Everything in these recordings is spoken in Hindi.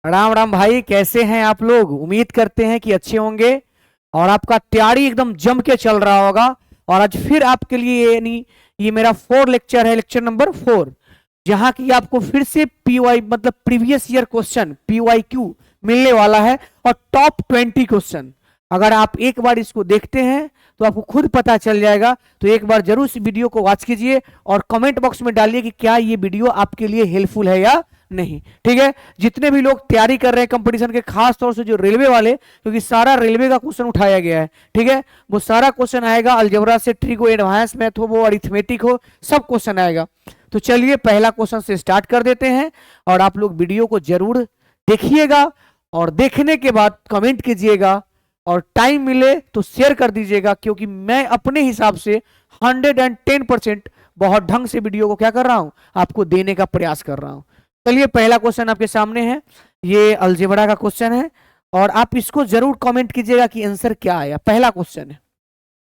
राम राम भाई, कैसे हैं आप लोग? उम्मीद करते हैं कि अच्छे होंगे और आपका तैयारी एकदम जम के चल रहा होगा। और आज फिर आपके लिए यानी ये मेरा 4 लेक्चर है, लेक्चर नंबर 4, जहां की आपको फिर से पीवाई मतलब प्रीवियस ईयर क्वेश्चन PYQ मिलने वाला है और टॉप 20 क्वेश्चन। अगर आप एक बार इसको देखते हैं तो आपको खुद पता चल जाएगा। तो एक बार जरूर इस वीडियो को वॉच कीजिए और कमेंट बॉक्स में डालिए कि क्या ये वीडियो आपके लिए हेल्पफुल है या नहीं। ठीक है, जितने भी लोग तैयारी कर रहे हैं कंपटीशन के, खास तौर से जो रेलवे वाले, क्योंकि सारा रेलवे का क्वेश्चन उठाया गया है। ठीक है, वो सारा क्वेश्चन आएगा, अलजेब्रा से ट्रिको, एडवांस मैथ हो, वो अरिथमेटिक हो, सब क्वेश्चन आएगा। तो चलिए पहला क्वेश्चन से स्टार्ट कर देते हैं और आप लोग वीडियो को जरूर देखिएगा और देखने के बाद कमेंट कीजिएगा और टाइम मिले तो शेयर कर दीजिएगा, क्योंकि मैं अपने हिसाब से 110% बहुत ढंग से वीडियो को क्या कर रहा हूं, आपको देने का प्रयास कर रहा हूं। चलिए पहला क्वेश्चन आपके सामने है, ये अलजेब्रा का क्वेश्चन है और आप इसको जरूर कमेंट कीजिएगा कि आंसर क्या आया। पहला क्वेश्चन है,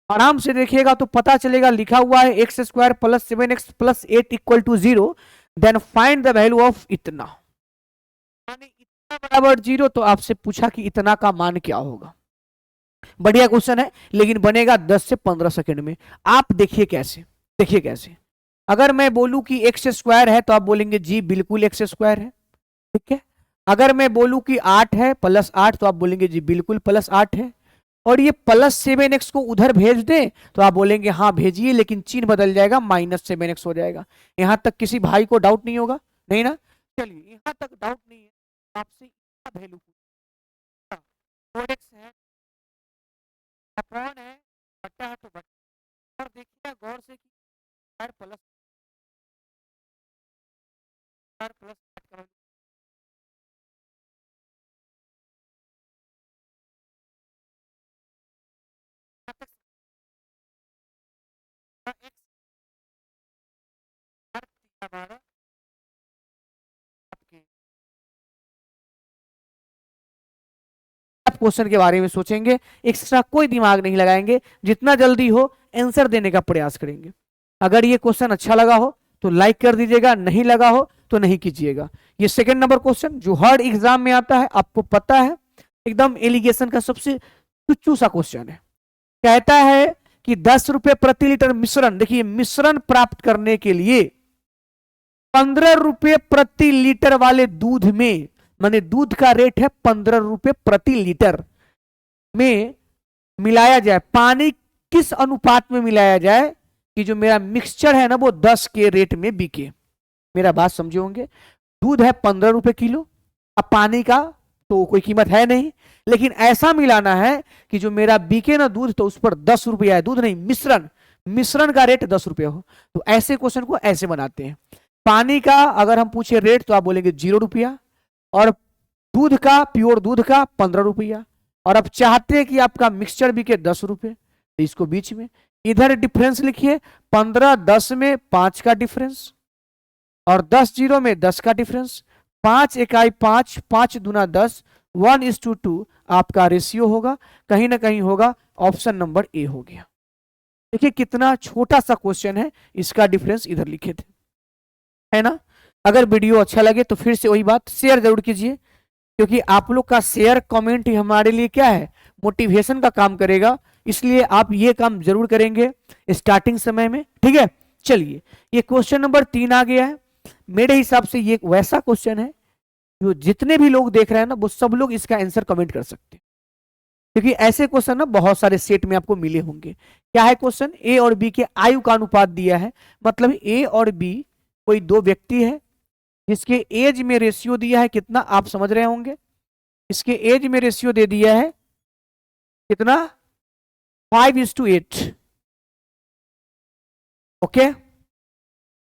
आराम से देखिएगा तो पता चलेगा। लिखा हुआ है x² + 7x + 8 = 0, then find the value of इतना। इतना बराबर 0, तो आपसे पूछा कि इतना का मान क्या होगा। बढ़िया क्वेश्चन है, लेकिन बनेगा 10 से 15 सेकंड में। आप देखिए कैसे, देखिए कैसे। अगर मैं बोलूं कि x² है तो आप बोलेंगे जी बिल्कुल x² है। ठीक है, अगर मैं बोलूं कि 8 है +8 तो आप बोलेंगे जी बिल्कुल +8 है। और ये +7x को उधर भेज दें तो आप बोलेंगे हाँ भेजिए, लेकिन चिन्ह बदल जाएगा, -7x हो जाएगा। यहां तक किसी भाई को डाउट नहीं होगा? नहीं ना? चलिए, यहां तक डाउट नहीं है, आपसे इसका वैल्यू 4x है, अपॉन है, बटा है तो बटा। और देखिए गौर से कि स्क्वायर प्लस स्क्वायर प्लस हमारा क्वेश्चन के बारे में सोचेंगे, एक्स्ट्रा कोई दिमाग नहीं लगाएंगे, जितना जल्दी हो आंसर देने का प्रयास करेंगे। अगर ये क्वेश्चन अच्छा लगा हो तो लाइक कर दीजिएगा, नहीं लगा हो तो नहीं कीजिएगा। ये सेकंड नंबर क्वेश्चन जो हर एग्जाम में आता है, आपको पता है, एकदम एलिगेशन का सबसे तुच्छु सा क्वेश्चन है। कहता है कि 10 रुपए प्रति लीटर मिश्रण, देखिए मिश्रण प्राप्त करने के लिए 15 रुपए प्रति लीटर वाले दूध में, माने दूध का रेट है 15 रुपए प्रति लीटर में मिलाया जाए, पानी किस अनुपात में मिलाया जाए कि जो मेरा मिक्सचर है ना वो 10 के रेट में बिके। मेरा बात समझे होंगे। दूध है 15 रुपए किलो, अब पानी का तो कोई कीमत है नहीं, लेकिन ऐसा मिलाना है कि जो मेरा बिके ना दूध तो उस पर 10 रुपया है, दूध नहीं मिश्रण, मिश्रण का रेट 10 रुपया हो। तो ऐसे क्वेश्चन को ऐसे बनाते हैं। पानी का अगर हम पूछे रेट तो आप बोलेंगे 0 रुपया, और दूध का, प्योर दूध का 15 रुपया, और अब चाहते हैं कि आपका मिक्सचर बिके 10 रुपये, तो इसको बीच में इधर डिफरेंस लिखिए। 15 10 में 5 का डिफरेंस और 10 0 में 10 का डिफरेंस, 5 इकाई 5, 5 दूना 10, 1:2 आपका रेशियो होगा, कहीं ना कहीं होगा, ऑप्शन नंबर ए हो गया। देखिए कितना छोटा सा क्वेश्चन है, इसका डिफरेंस इधर लिखे थे, है ना। अगर वीडियो अच्छा लगे तो फिर से वही बात, शेयर जरूर कीजिए, क्योंकि आप लोग का शेयर कमेंट ही हमारे लिए क्या है, मोटिवेशन का काम करेगा। इसलिए आप ये काम जरूर करेंगे स्टार्टिंग समय में। ठीक है, चलिए ये क्वेश्चन नंबर 3 आ गया है। मेरे हिसाब से ये वैसा क्वेश्चन है जो जितने भी लोग देख रहे हैं ना वो सब लोग इसका आंसर कमेंट कर सकते हैं, क्योंकि ऐसे क्वेश्चन ना बहुत सारे सेट में आपको मिले होंगे। क्या है क्वेश्चन? ए और बी के आयु का अनुपात दिया है, मतलब ए और बी कोई दो व्यक्ति है जिसके एज में रेशियो दिया है कितना, आप समझ रहे होंगे। इसके एज में रेशियो दे दिया है कितना, 5:8। ओके,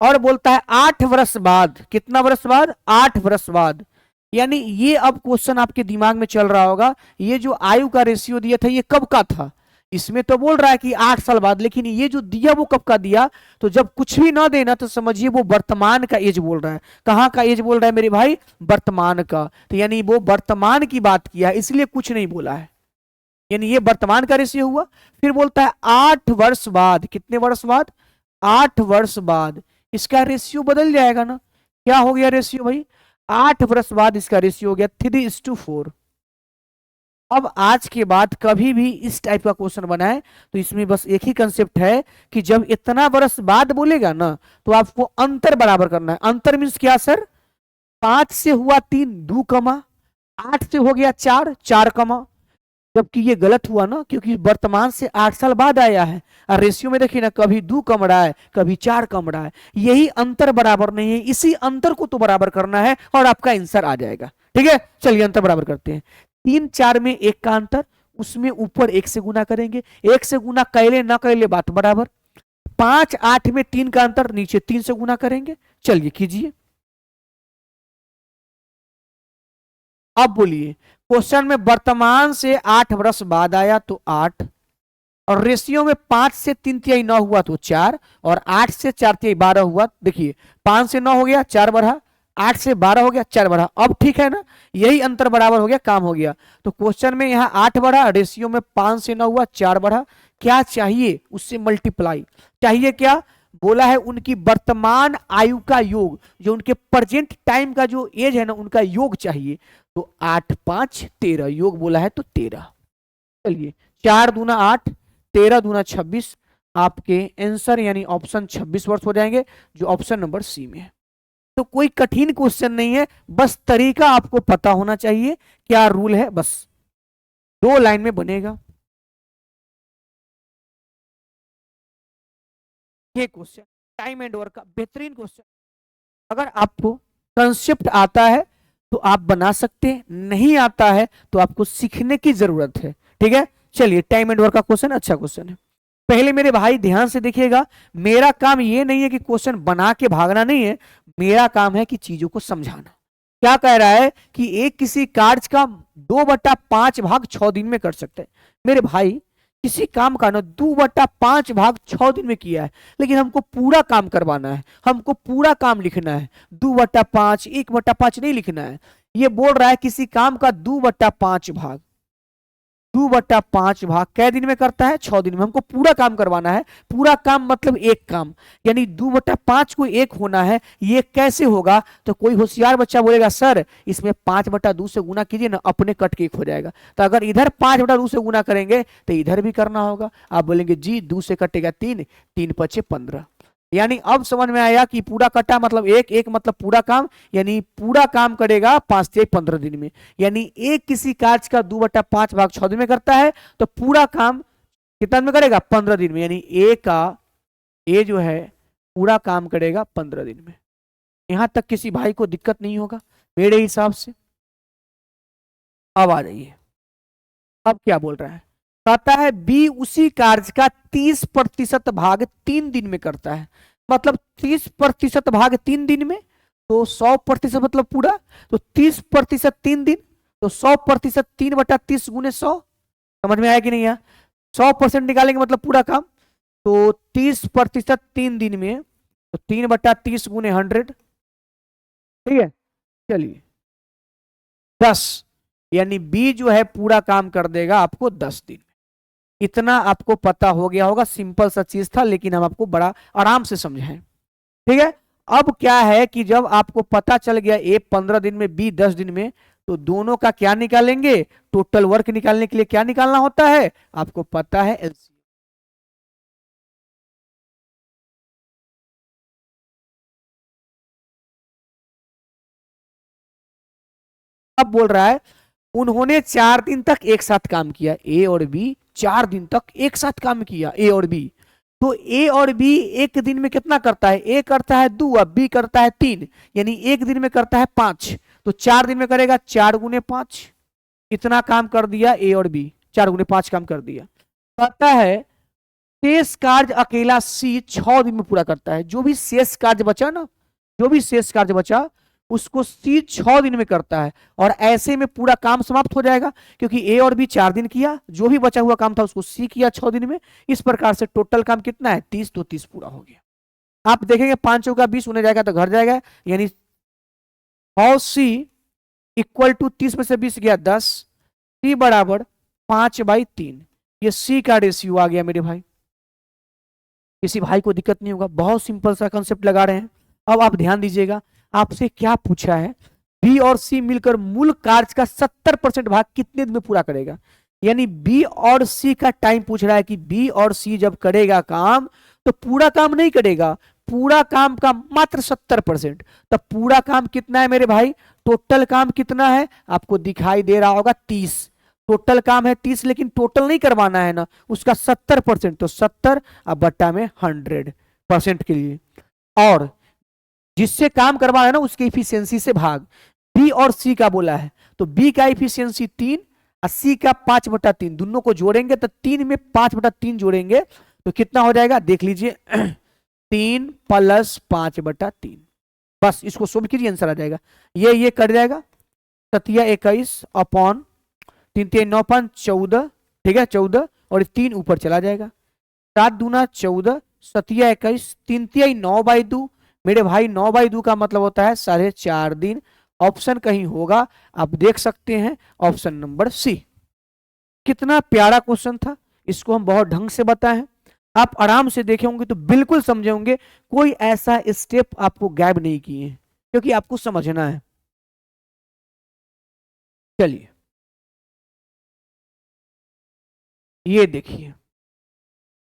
और बोलता है 8 वर्ष बाद, कितना वर्ष बाद? 8 वर्ष बाद। यानी ये अब क्वेश्चन आपके दिमाग में चल रहा होगा, ये जो आयु का रेशियो दिया था ये कब का था? इसमें तो बोल रहा है कि 8 साल बाद, लेकिन ये जो दिया वो कब का दिया? तो जब कुछ भी ना देना तो समझिए वो वर्तमान का एज बोल रहा है। कहां का एज बोल रहा है मेरे भाई? वर्तमान का। तो यानी वो वर्तमान की बात किया है, इसलिए कुछ नहीं बोला है, यानी ये वर्तमान का रेशियो हुआ। फिर बोलता है 8 वर्ष बाद, कितने वर्ष बाद? 8 वर्ष बाद इसका रेशियो बदल जाएगा ना। क्या हो गया रेशियो भाई? 8 बरस बाद इसका रेशियो हो गया 3:4। अब आज के बाद कभी भी इस टाइप का क्वेश्चन बनाए तो इसमें बस एक ही कंसेप्ट है कि जब इतना बरस बाद बोलेगा ना तो आपको अंतर बराबर करना है। अंतर मीन्स क्या सर? 5 से हुआ 3, 2 कमा, 8 से हो गया 4, 4 कमा। जबकि ये गलत हुआ ना, क्योंकि वर्तमान से 8 साल बाद आया है और रेशियो में देखिए ना, कभी 2 कम रहा है, कभी 4 कम रहा है। यही अंतर बराबर नहीं है, इसी अंतर को तो बराबर करना है और आपका आंसर आ जाएगा। ठीक है, चलिए अंतर बराबर करते हैं। 3, 4 में 1 का अंतर, उसमें ऊपर 1 से गुना करेंगे, 1 से गुना कैले ना कैले बात बराबर। 5, 8 में 3 का अंतर, नीचे 3 से गुना करेंगे। चलिए कीजिए। अब बोलिए, क्वेश्चन में वर्तमान से 8 वर्ष बाद आया तो 8, और रेशियो में 5 से 3/3 9 हुआ तो 4, और 8 से 4/3 12 हुआ। देखिए 5 से 9 हो गया, 4 बढ़ा, 8 से 12 हो गया, 4 बढ़ा। अब ठीक है ना, यही अंतर बराबर हो गया, काम हो गया। तो क्वेश्चन में यहाँ 8 बढ़ा, रेशियो में 5 से 9 हुआ, 4 बढ़ा। क्या चाहिए? उससे मल्टीप्लाई चाहिए। क्या बोला है? उनकी वर्तमान आयु का योग, जो उनके प्रेजेंट टाइम का जो एज है ना, उनका योग चाहिए। तो 8 5 13 योग बोला है तो 13। चलिए 4 दूना 8, 13 दूना 26, आपके आंसर यानी ऑप्शन 26 वर्ष हो जाएंगे, जो ऑप्शन नंबर सी में है। तो कोई कठिन क्वेश्चन नहीं है, बस तरीका आपको पता होना चाहिए, क्या रूल है, बस 2 लाइन में बनेगा ये क्वेश्चन। टाइम एंड वर्क का बेहतरीन क्वेश्चन। अगर आपको कंसेप्ट आता है तो आप बना सकते हैं, नहीं आता है तो आपको सीखने की जरूरत है। ठीक है, चलिए टाइम एंड वर्क का क्वेश्चन अच्छा क्वेश्चन है। पहले मेरे भाई ध्यान से देखिएगा, मेरा काम ये नहीं है कि क्वेश्चन बना के भागना नहीं है, मेरा काम है कि चीजों को समझाना। क्या कह रहा है कि एक किसी कार्य का 2/5 भाग 6 दिन में कर सकते हैं। मेरे भाई किसी काम का ना 2/5 भाग 6 दिन में किया है, लेकिन हमको पूरा काम करवाना है, हमको पूरा काम लिखना है। 2/5 1/5 नहीं लिखना है। ये बोल रहा है किसी काम का 2/5 भाग, 2/5 भाग कै दिन में करता है? 6 दिन में। हमको पूरा काम करवाना है, पूरा काम मतलब एक काम, यानी 2/5 को 1 होना है। ये कैसे होगा? तो कोई होशियार बच्चा बोलेगा सर इसमें 5/2 से गुना कीजिए ना, अपने कट के 1 हो जाएगा। तो अगर इधर 5/2 से गुना करेंगे तो इधर भी करना होगा। आप बोलेंगे जी 2 से कटेगा 3, 3 5 15। यानी अब समझ में आया कि पूरा कटा मतलब 1, 1 मतलब पूरा काम, यानी पूरा काम करेगा 5 से 15 दिन में। यानी एक किसी कार्य का 2/5 भाग 6 दिन में करता है, तो पूरा काम कितना में करेगा? 15 दिन में। यानी ए का ए जो है पूरा काम करेगा 15 दिन में। यहां तक किसी भाई को दिक्कत नहीं होगा मेरे हिसाब से। अब आ जाइए, अब क्या बोल रहा है? कहता है बी उसी कार्य का 30% भाग 3 दिन में करता है। मतलब 30% भाग 3 दिन में, तो 100% मतलब पूरा, तो 30% 3 दिन, तो 100% 3/30 गुने 100। समझ में आया कि नहीं? 100% निकालेंगे मतलब पूरा काम, तो 30% 3 दिन में, तो 3/30 गुने 100। ठीक है, चलिए 10, यानी बी जो है पूरा काम कर देगा आपको 10 दिन। इतना आपको पता हो गया होगा, सिंपल सा चीज था, लेकिन हम आपको बड़ा आराम से समझाएं। ठीक है, अब क्या है कि जब आपको पता चल गया ए 15 दिन में बी 10 दिन में, तो दोनों का क्या निकालेंगे? टोटल वर्क निकालने के लिए क्या निकालना होता है? आपको पता है एलसीएम। अब बोल रहा है उन्होंने 4 दिन तक एक साथ काम किया, ए और बी 4 दिन तक एक साथ काम किया, ए और बी। तो ए और बी एक दिन में कितना करता है? ए करता है 2, अब बी करता है 3, यानी एक दिन में करता है 5। तो 4 दिन में करेगा 4 गुने 5, इतना काम कर दिया ए और बी, 4 गुने 5 काम कर दिया। कहता है शेष कार्य अकेला सी 6 दिन में पूरा करता है। जो भी शेष कार्य बचा ना, जो भी शेष कार्य बचा उसको सी 6 दिन में करता है, और ऐसे में पूरा काम समाप्त हो जाएगा, क्योंकि ए और बी 4 दिन किया, जो भी बचा हुआ काम था उसको सी किया 6 दिन में। इस प्रकार से टोटल काम कितना है? 30, तो 30 पूरा हो गया। आप देखेंगे 5 चौका 20 होने जाएगा तो घर जाएगा, यानी सी इक्वल टू 30 में से 20 गया 10, सी बराबर 5/3। ये सी का रेशियो आ गया मेरे भाई। किसी भाई को दिक्कत नहीं होगा, बहुत सिंपल सा कंसेप्ट लगा रहे हैं। अब आप ध्यान दीजिएगा, आपसे क्या पूछा है बी और सी मिलकर मूल कार्य का 70% भाग कितने दिन में पूरा करेगा। यानी बी और सी का टाइम पूछ रहा है कि बी और सी जब करेगा काम तो पूरा काम नहीं करेगा, पूरा काम का मात्र 70%। तो पूरा काम कितना है मेरे भाई, टोटल काम कितना है आपको दिखाई दे रहा होगा 30। टोटल काम है 30, लेकिन टोटल नहीं करवाना है ना, उसका 70%, तो 70 अब बट्टा में 100% के लिए। और जिससे काम करवाना है ना उसके इफिशियंसी से भाग। बी और सी का बोला है, तो बी का इफिशियंसी 3 और सी का 5/3, दोनों को जोड़ेंगे तो 3 में 5/3 जोड़ेंगे तो कितना हो जाएगा देख लीजिए 3 + 5/3। बस इसको सोल्व कीजिए, आंसर आ जाएगा। ये कट जाएगा, 7 अपॉन 3 9 5 14, ठीक है 14, और 3 ऊपर चला जाएगा। 7 दूना 14, 7 21, 3 9/2 मेरे भाई, 9/2 का मतलब होता है 4.5 दिन। ऑप्शन कहीं होगा, आप देख सकते हैं ऑप्शन नंबर सी। कितना प्यारा क्वेश्चन था, इसको हम बहुत ढंग से बताएं, आप आराम से देखे होंगे तो बिल्कुल समझे होंगे, कोई ऐसा स्टेप आपको गैप नहीं किए हैं क्योंकि आपको समझना है। चलिए ये देखिए,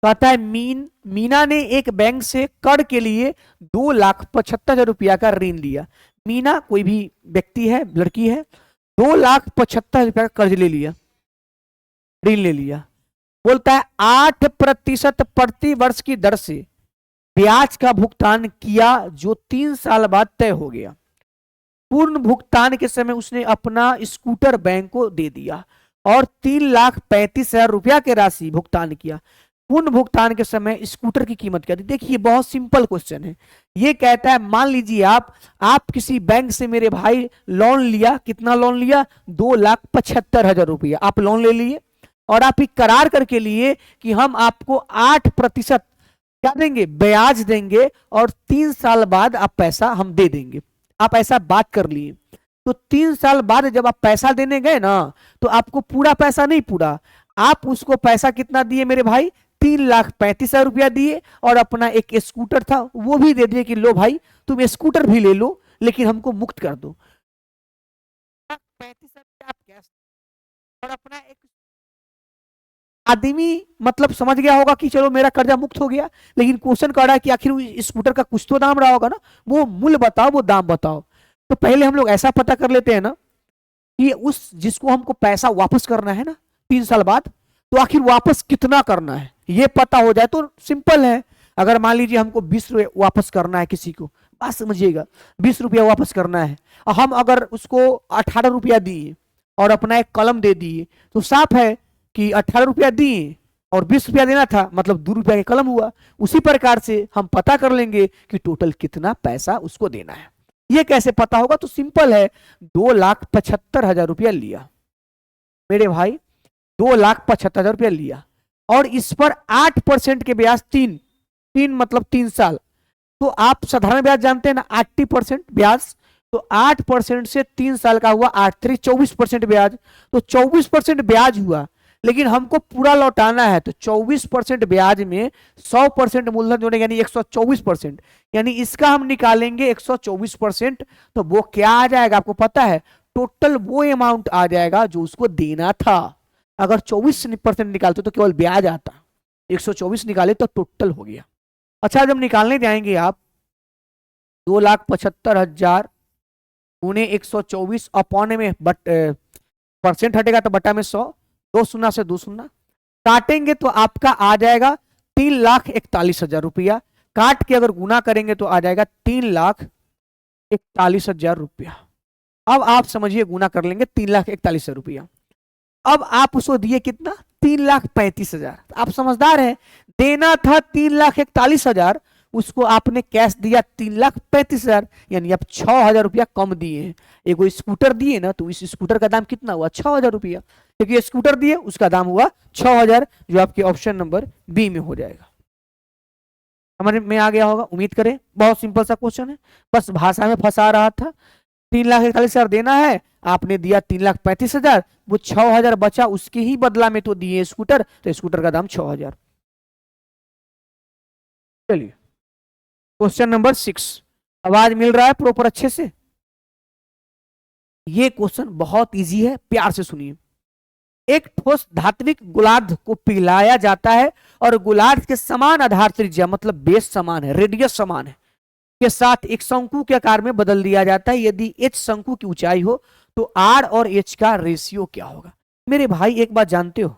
कहता है मीना ने एक बैंक से कर के लिए 2,75,000 रुपया का ऋण लिया। मीना कोई भी व्यक्ति है, लड़की है, 2,75,000 रुपया का कर्ज ले लिया, ऋण ले लिया। बोलता है 8% प्रति वर्ष की दर से ब्याज का भुगतान किया जो 3 साल बाद तय हो गया। पूर्ण भुगतान के समय उसने अपना स्कूटर बैंक को दे दिया और 3,35,000 रुपया की राशि भुगतान किया। पूर्ण भुगतान के समय स्कूटर की कीमत क्या थी। देखिए बहुत सिंपल क्वेश्चन है। ये कहता है मान लीजिए आप किसी बैंक से मेरे भाई लोन लिया, कितना लोन लिया 2,75,000 रुपया आप लोन ले लिए और आप एक करार करके लिए कि हम आपको 8% क्या देंगे, ब्याज देंगे और 3 साल बाद आप पैसा हम दे देंगे। आप ऐसा बात कर लिए, तो 3 साल बाद जब आप पैसा देने गए ना तो आपको पूरा पैसा नहीं, पूरा आप उसको पैसा कितना दिए मेरे भाई, 3,35,000 रुपया दिए और अपना एक स्कूटर था वो भी दे दिए कि लो भाई तुम स्कूटर भी ले लो लेकिन हमको मुक्त कर दो। 35,000 आप कैश और अपना एक आदमी मतलब समझ गया होगा कि चलो मेरा कर्जा मुक्त हो गया, लेकिन क्वेश्चन कर रहा है कि आखिर स्कूटर का कुछ तो दाम रहा होगा ना, वो मूल्य बताओ, वो दाम बताओ। तो पहले हम लोग ऐसा पता कर लेते हैं ना कि उस जिसको हमको पैसा वापस करना है ना 3 साल बाद, तो आखिर वापस कितना करना है ये पता हो जाए तो सिंपल है। अगर मान लीजिए हमको 20 रुपये वापस करना है किसी को, बात समझिएगा, 20 रुपया वापस करना है और हम अगर उसको 18 रुपया दिए और अपना एक कलम दे दिए तो साफ है कि 18 रुपया दिए और 20 रुपया देना था, मतलब 2 रुपया का कलम हुआ। उसी प्रकार से हम पता कर लेंगे कि टोटल कितना पैसा उसको देना है। ये कैसे पता होगा, तो सिंपल है, 2,75,000 रुपया लिया मेरे भाई, 2,75,000 रुपया लिया और इस पर 8% के ब्याज, तीन मतलब 3 साल, तो आप साधारण ब्याज जानते हैं ना 80% ब्याज, तो 8% से 3 साल का हुआ 8 3 24% ब्याज, तो 24% ब्याज हुआ, लेकिन हमको पूरा लौटाना है तो 24% ब्याज में 100% मूलधन जोड़ेंगे यानी 124%, यानी इसका हम निकालेंगे 124%, तो वो क्या आ जाएगा आपको पता है, टोटल वो अमाउंट आ जाएगा जो उसको देना था। अगर 24% निकालते तो केवल ब्याज आता, 124 निकाले तो टोटल हो गया। अच्छा जब निकालने जाएंगे आप 2,75,000 उन्हें 124 अपॉन में परसेंट हटेगा तो बटा में 100, 2 शून्य से 2 शून्य काटेंगे तो आपका आ जाएगा 3,41,000 रुपया, काट के अगर गुना करेंगे तो आ जाएगा 3,41,000 रुपया। अब आप समझिए गुना कर लेंगे 3,41,000 रुपया। अब आप उसको दिए कितना, 3,35,000। आप समझदार हैं, देना था 3,41,000, उसको आपने कैश दिया 3,35,000, यानी आप 6,000 रुपया कम दिए हैं। एगो स्कूटर दिए ना तो इस स्कूटर का दाम कितना हुआ, 6,000 रुपया, क्योंकि स्कूटर दिए उसका दाम हुआ 6,000, जो आपके ऑप्शन नंबर बी में हो जाएगा। समझ में आ गया होगा उम्मीद करें, बहुत सिंपल सा क्वेश्चन है, बस भाषा में फंसा रहा था। 3,41,000 देना है, आपने दिया 3,35,000, वो 6,000 बचा उसके ही बदला में तो दिए स्कूटर, तो स्कूटर का दाम 6,000। चलिए क्वेश्चन नंबर 6, आवाज मिल रहा है प्रॉपर अच्छे से। ये क्वेश्चन बहुत इजी है, प्यार से सुनिए। एक ठोस धात्विक गोलार्ध को पिघलाया जाता है और गोलार्ध के समान आधार त्रिज्या मतलब बेस समान है, रेडियस समान है, के साथ एक शंकु के आकार में बदल दिया जाता है। यदि एच शंकु की ऊंचाई हो तो आर और एच का रेशियो क्या होगा? मेरे भाई एक बात जानते हो,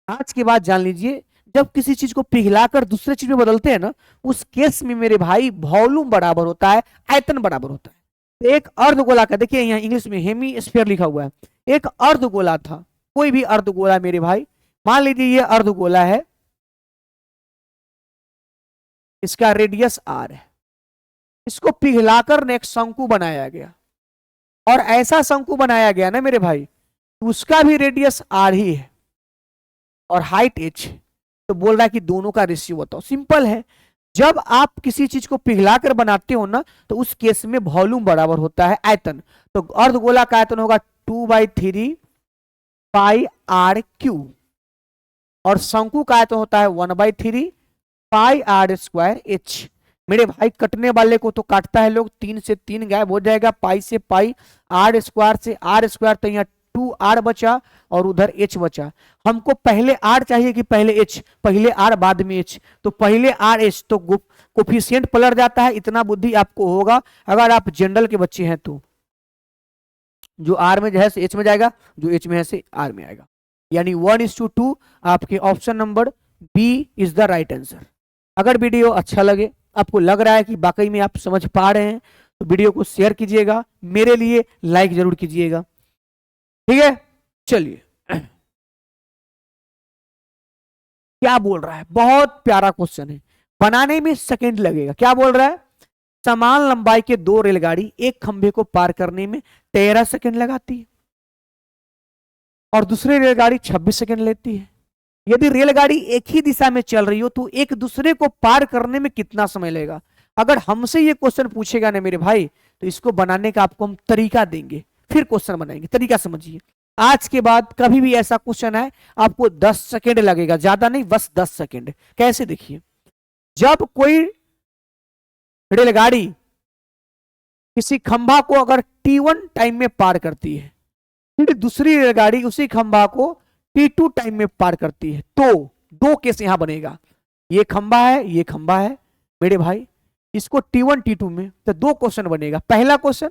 आज के बाद जान लीजिए, जब किसी चीज को पिघलाकर दूसरे चीज में बदलते हैं ना, उस केस में मेरे भाई वॉल्यूम बराबर होता है, आयतन बराबर होता है। तो एक अर्धगोला का, देखिए यहाँ इंग्लिश में हेमी स्फीयर लिखा हुआ है, एक अर्धगोला था, कोई भी अर्धगोला मेरे भाई, मान लीजिए ये अर्धगोला है, इसका रेडियस आर है, इसको पिघलाकर ने एक शंकु बनाया गया, और ऐसा शंकु बनाया गया ना मेरे भाई, उसका भी रेडियस आर ही है और हाइट एच। तो बोल रहा है कि दोनों का रेशियो बताओ। सिंपल है, जब आप किसी चीज को पिघलाकर बनाते हो ना, तो उस केस में वॉल्यूम बराबर होता है आयतन। तो अर्धगोला का आयतन होगा 2/3 पाई आर क्यू, और शंकु का आयतन होता है 1/3 पाई आर स्क्वायर एच। मेरे भाई कटने वाले को तो काटता है लोग, 3 से 3 गायब हो जाएगा, पाई से पाई, आर स्क्वायर से आर स्क्वायर, तो यहाँ 2r बचा और उधर h बचा। हमको पहले r चाहिए कि पहले h? पहले r बाद में h, तो पहले r h, तो कोफिशिएंट पलट जाता है। इतना बुद्धि आपको होगा अगर आप जनरल के बच्चे हैं तो, जो r में है से h में जाएगा, जो h में है से r में आएगा, यानी 1:2। आपके option number B is the right answer. अगर वीडियो अच्छा लगे, आपको लग रहा है कि वाकई में आप समझ पा रहे हैं, तो वीडियो को शेयर कीजिएगा, मेरे लिए लाइक जरूर कीजिएगा, ठीक है। चलिए, क्या बोल रहा है, बहुत प्यारा क्वेश्चन है, बनाने में सेकंड लगेगा। क्या बोल रहा है? समान लंबाई के दो रेलगाड़ी एक खंभे को पार करने में 13 सेकंड लगाती है और दूसरी रेलगाड़ी 26 सेकंड लेती है। यदि रेलगाड़ी एक ही दिशा में चल रही हो तो एक दूसरे को पार करने में कितना समय लगेगा? अगर हमसे ये क्वेश्चन पूछेगा ना मेरे भाई, तो इसको बनाने का आपको हम तरीका देंगे, फिर क्वेश्चन बनाएंगे। तरीका समझिए, आज के बाद कभी भी ऐसा क्वेश्चन है, आपको 10 सेकेंड लगेगा, ज्यादा नहीं, बस 10 सेकेंड। कैसे? देखिए, जब कोई रेलगाड़ी किसी खंभा को अगर T1 टाइम में पार करती है, फिर दूसरी रेलगाड़ी उसी खंभा को T2 टाइम में पार करती है, तो दो केस यहां बनेगा। ये खंभा है, ये खंभा है मेरे भाई, इसको T1 T2 में, तो दो क्वेश्चन बनेगा। पहला क्वेश्चन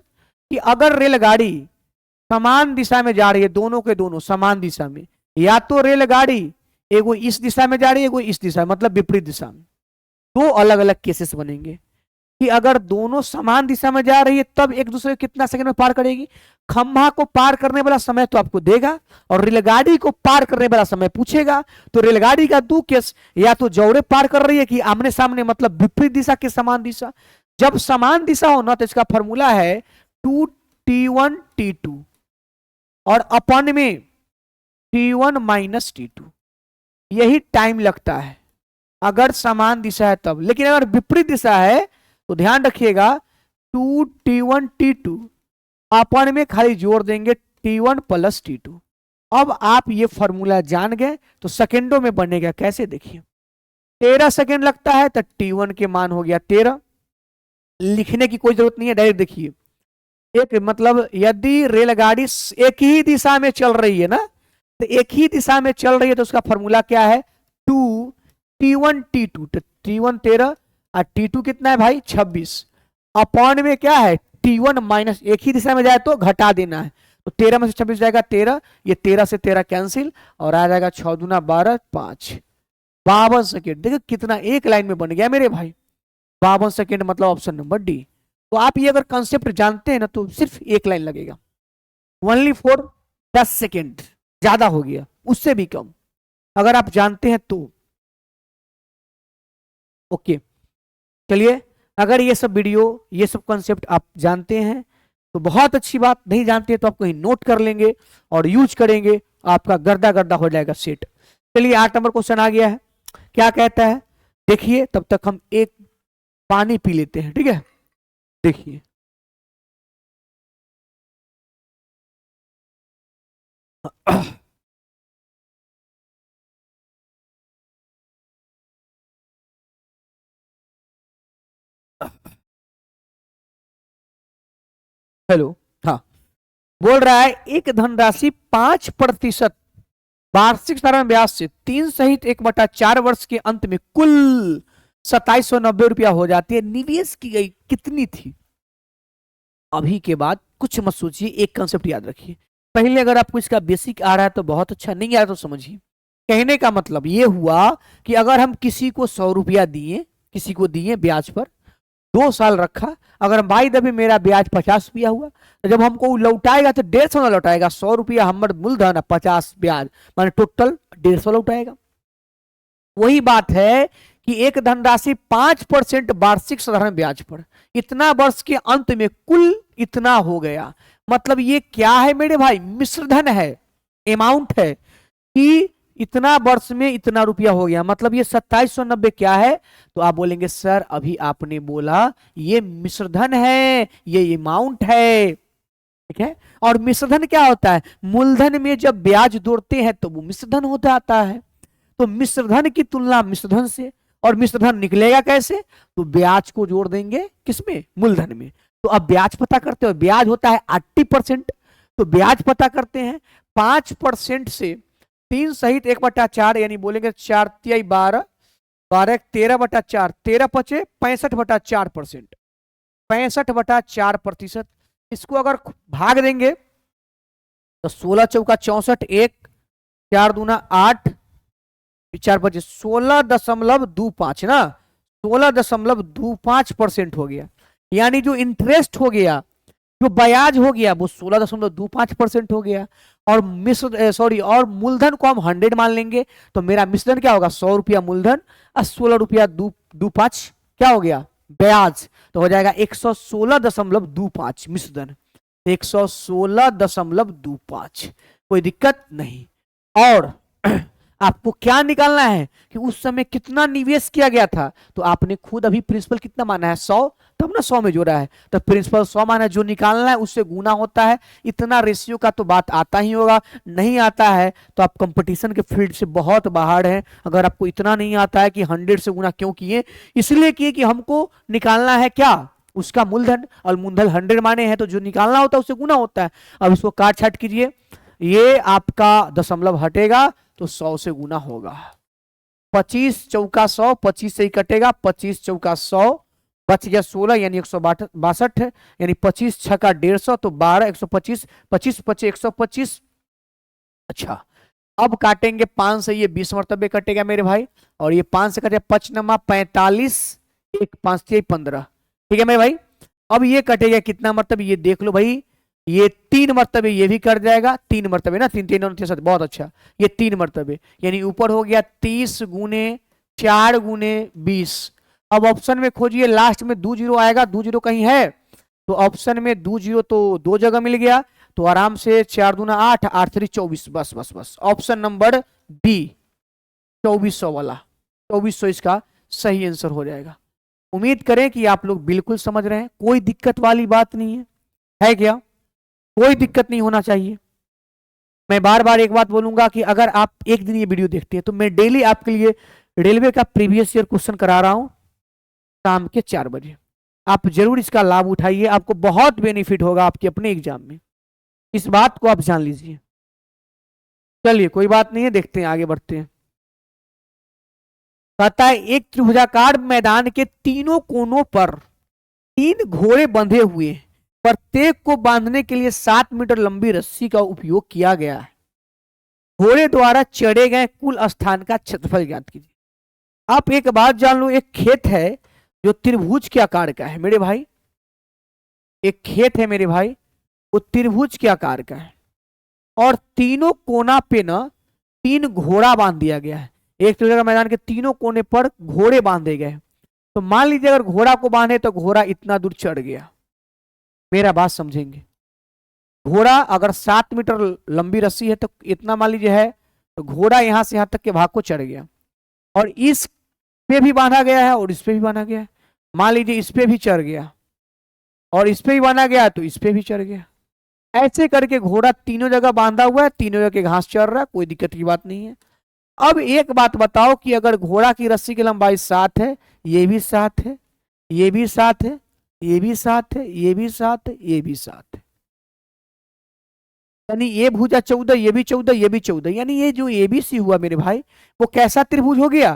कि अगर रेलगाड़ी समान दिशा में जा रही है, दोनों के दोनों समान दिशा में, या तो रेलगाड़ी एगो इस दिशा में जा रही है, एगो इस दिशा में, मतलब विपरीत दिशा में, दो अलग अलग केसेस बनेंगे। कि अगर दोनों समान दिशा में जा रही है तब एक दूसरे को कितना सेकंड में पार करेगी? खंभा को पार करने वाला समय तो आपको देगा, और रेलगाड़ी को पार करने वाला समय पूछेगा। तो रेलगाड़ी का दो केस, या तो जोड़े पार कर रही है कि आमने सामने, मतलब विपरीत दिशा के समान दिशा। जब समान दिशा हो ना, तो इसका फॉर्मूला है 2T1 T2 और अपन में T1 माइनस T2। यही टाइम लगता है अगर समान दिशा है तब। लेकिन अगर विपरीत दिशा है तो ध्यान रखिएगा, 2T1 T2 अपन में खाली जोड़ देंगे T1 प्लस T2। अब आप ये फॉर्मूला जान गए तो सेकेंडों में बनेगा। कैसे? देखिए, 13 सेकेंड लगता है तो T1 के मान हो गया 13। लिखने की कोई जरूरत नहीं है, डायरेक्ट देखिए। एक मतलब यदि रेलगाड़ी एक ही दिशा में चल रही है ना, तो एक ही दिशा में चल रही है तो उसका फॉर्मूला क्या है? 2T1 T2, तो T1 13 और T2 कितना है भाई? 26। अपॉन में क्या है? T1 माइनस, एक ही दिशा में जाए तो घटा देना है, तो 13 में से 26 जाएगा 13, ये 13 से 13 कैंसिल, और आ जाएगा 6 दूना 12, 5, 52 सेकेंड। देखो कितना एक लाइन में बन गया मेरे भाई, 52 सेकेंड, मतलब ऑप्शन नंबर डी। तो आप ये अगर कंसेप्ट जानते हैं ना, तो सिर्फ एक लाइन लगेगा, ओनली फॉर 10 सेकेंड, ज्यादा हो गया, उससे भी कम अगर आप जानते हैं तो। ओके, चलिए, अगर ये सब वीडियो, ये सब कंसेप्ट आप जानते हैं तो बहुत अच्छी बात, नहीं जानते हैं तो आप कहीं नोट कर लेंगे और यूज करेंगे, आपका गर्दा गर्दा हो जाएगा सेट। चलिए, 8 नंबर क्वेश्चन आ गया है, क्या कहता है देखिए। तब तक हम एक पानी पी लेते हैं, ठीक है। देखिए, हेलो, हाँ, बोल रहा है एक धनराशि 5% वार्षिक साधारण ब्याज से 3 सहित 1/4 वर्ष के अंत में कुल 2790 रुपया हो जाती है। निवेश की गई कितनी थी? अभी के बाद कुछ मत सोचिए, एक कंसेप्ट याद रखिए। पहले अगर आपको इसका बेसिक आ रहा है तो बहुत अच्छा, नहीं आ रहा तो समझिए। कहने का मतलब ये हुआ कि अगर हम किसी को 100 रुपया दिए, किसी को दिए ब्याज पर, 2 साल रखा, अगर भाई दबे मेरा ब्याज 50 रुपया हुआ, तो जब हमको लौटाएगा तो 150 ना लौटाएगा, 100 रुपया हमर मूलधन 50 ब्याज, माने टोटल 150 लौटाएगा। वही बात है कि एक धनराशि 5% वार्षिक साधारण ब्याज पर इतना वर्ष के अंत में कुल इतना हो गया। मतलब ये क्या है मेरे भाई? मिश्रधन है, अमाउंट है कि इतना वर्ष में इतना रुपया हो गया। मतलब ये 2790 क्या है? तो आप बोलेंगे सर अभी आपने बोला ये मिश्रधन है, ये अमाउंट है, ठीक है। और मिश्रधन क्या होता है? मूलधन में जब ब्याज जोड़ते हैं तो वो मिश्रधन हो जाता है। तो मिश्रधन की तुलना मिश्रधन से, और मिश्रधन निकलेगा कैसे? तो ब्याज को जोड़ देंगे किसमें? मूलधन में। तो अब ब्याज पता करते हो, ब्याज होता है 80%, तो ब्याज पता करते हैं। 5% से 3 सहित 1/4 यानी बोलेंगे 4 तिहाई 12, 12 13/4, 13 पचे 65/4%, 65/4%। इसको अगर भाग देंगे तो 16 चौका 64, 1 4 दूना 8, 4 पचे 16.25 ना, 16.25% हो गया। यानी जो इंटरेस्ट हो गया, जो ब्याज हो गया, वो 16.25% हो गया। और और मूलधन को हम 100 मान लेंगे, तो मेरा मिश्रण क्या होगा? 100 रुपया मूलधन और 16 रुपया 25 क्या हो गया? ब्याज। तो हो जाएगा 116.25 मिश्रण, 116.25। कोई दिक्कत नहीं। और आपको क्या निकालना है कि उस समय कितना निवेश किया गया था। तो आपने खुद अभी प्रिंसिपल कितना माना है? 100, तब ना 100 में जोड़ा है, तो प्रिंसिपल 100 माना है। जो निकालना है उससे गुना होता है। इतना रेशियो का तो बात आता ही होगा। नहीं आता है तो आप कंपटीशन के फील्ड से बहुत बाहर हैं। अगर आपको इतना नहीं आता है कि 100 से गुना क्यों किए, इसलिए किए कि हमको निकालना है क्या? उसका मूलधन, और मूलधन 100 माने हैं तो जो निकालना होता है उससे गुना होता है। अब इसको काट छाट कीजिए, ये आपका दशमलव हटेगा तो 100 से गुना होगा। 25 चौका 100, 25 से ही कटेगा, 25 चौका 100, बच गया 16 यानी 162, यानी 25 छका 150, तो 12 125, 25 पचे 125। अच्छा, अब काटेंगे 5 से, ये 20 मरतबे कटेगा मेरे भाई, और ये 5 से कटेगा 5 नमा 45, 1 5 15, ठीक है मेरे भाई। अब ये कटेगा कितना मरतबे? ये देख लो भाई, ये 3 मरतबे, ये भी कट जाएगा 3 मरतबे ना, 3 3 7, बहुत अच्छा। ये 3 मरतबे यानी ऊपर हो गया 30 गुने 4 गुने 20। अब ऑप्शन में खोजिए, लास्ट में 2 जीरो आएगा, 2 जीरो कहीं है? तो ऑप्शन में 2 जीरो तो 2 जगह मिल गया, तो आराम से 4 दूना 8, 8 3 24, बस बस बस। ऑप्शन नंबर बी 2400 वाला, 2400 इसका सही आंसर हो जाएगा। उम्मीद करें कि आप लोग बिल्कुल समझ रहे हैं, कोई दिक्कत वाली बात नहीं है क्या? कोई दिक्कत नहीं होना चाहिए। मैं बार बार एक बात बोलूंगा कि अगर आप एक दिन ये वीडियो देखते हैं तो मैं डेली आपके लिए रेलवे का प्रीवियस ईयर क्वेश्चन करा रहा हूं शाम के 4 बजे। आप जरूर इसका लाभ उठाइए, आपको बहुत बेनिफिट होगा आपके अपने एग्जाम में, इस बात को आप जान लीजिए। चलिए कोई बात नहीं है, देखते हैं, आगे बढ़ते हैं। कहता है एक त्रिभुजाकार मैदान के तीनों कोनों पर 3 घोड़े बंधे हुए, प्रत्येक को बांधने के लिए 7 मीटर लंबी रस्सी का उपयोग किया गया है। घोड़े द्वारा चढ़े गए कुल स्थान का क्षेत्रफल ज्ञात कीजिए। आप एक बात जान लो, एक खेत है जो त्रिभुज के आकार का है मेरे भाई, एक खेत है मेरे भाई, वो त्रिभुज के आकार का है, और तीनों कोना पे ना 3 घोड़ा बांध दिया गया है। एक त्रिभुज मैदान के तीनों कोने पर घोड़े बांधे गए। तो मान लीजिए अगर घोड़ा को बांधे तो घोड़ा इतना दूर चढ़ गया, मेरा बात समझेंगे। घोड़ा अगर 7 मीटर लंबी रस्सी है तो इतना मान लीजिए है, तो घोड़ा यहां से यहां तक के भाग को चढ़ गया, और इस पे भी बांधा गया है और इस पे भी बांधा गया है। मान लीजिए इस पे भी चढ़ गया और इस पे भी बांधा गया तो इस पे भी चढ़ गया। ऐसे करके घोड़ा तीनों जगह बांधा हुआ है, तीनों जगह घास चढ़ रहा है, कोई दिक्कत की बात नहीं है। अब एक बात बताओ कि अगर घोड़ा की रस्सी की लंबाई 7 है, ये भी 7 है, ये भी 7 है, ये भी 7 है, ये भी 7 है, ये भी 7 है, यानी ये भुजा 14, ये भी 14, ये भी 14, यानी ये जो एबीसी हुआ मेरे भाई वो कैसा त्रिभुज हो गया,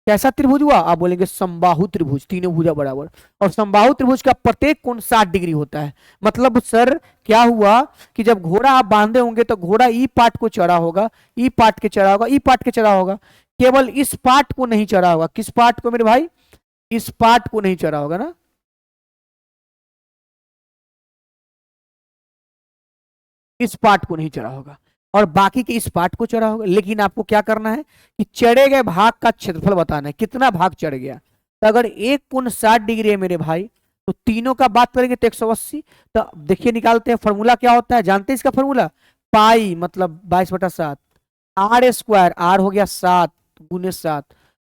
कैसा त्रिभुज हुआ, आप बोलेंगे समबाहु त्रिभुज, तीनों भुजा बराबर। और समबाहु त्रिभुज का प्रत्येक कोण 60 डिग्री होता है। मतलब सर क्या हुआ कि जब घोड़ा आप बांधे होंगे तो घोड़ा ई पार्ट को चढ़ा होगा, ई पार्ट के चढ़ा होगा, ई पार्ट के चढ़ा होगा, केवल इस पार्ट को नहीं चढ़ा होगा। किस पार्ट को मेरे भाई, इस पार्ट को नहीं चढ़ा होगा ना, इस पार्ट को नहीं चढ़ा होगा और बाकी के इस पार्ट को चढ़ा होगा। लेकिन आपको क्या करना है कि चढ़े गए भाग का क्षेत्रफल बताना है, कितना भाग चढ़ गया। तो अगर एक कोण 60 डिग्री है मेरे भाई तो तीनों का बात करेंगे तो 180। तो देखिए निकालते हैं, फॉर्मूला क्या होता है जानते हैं इसका फॉर्मूला, पाई मतलब 22/7, आर स्क्वायर, आर हो गया 7 गुने 7,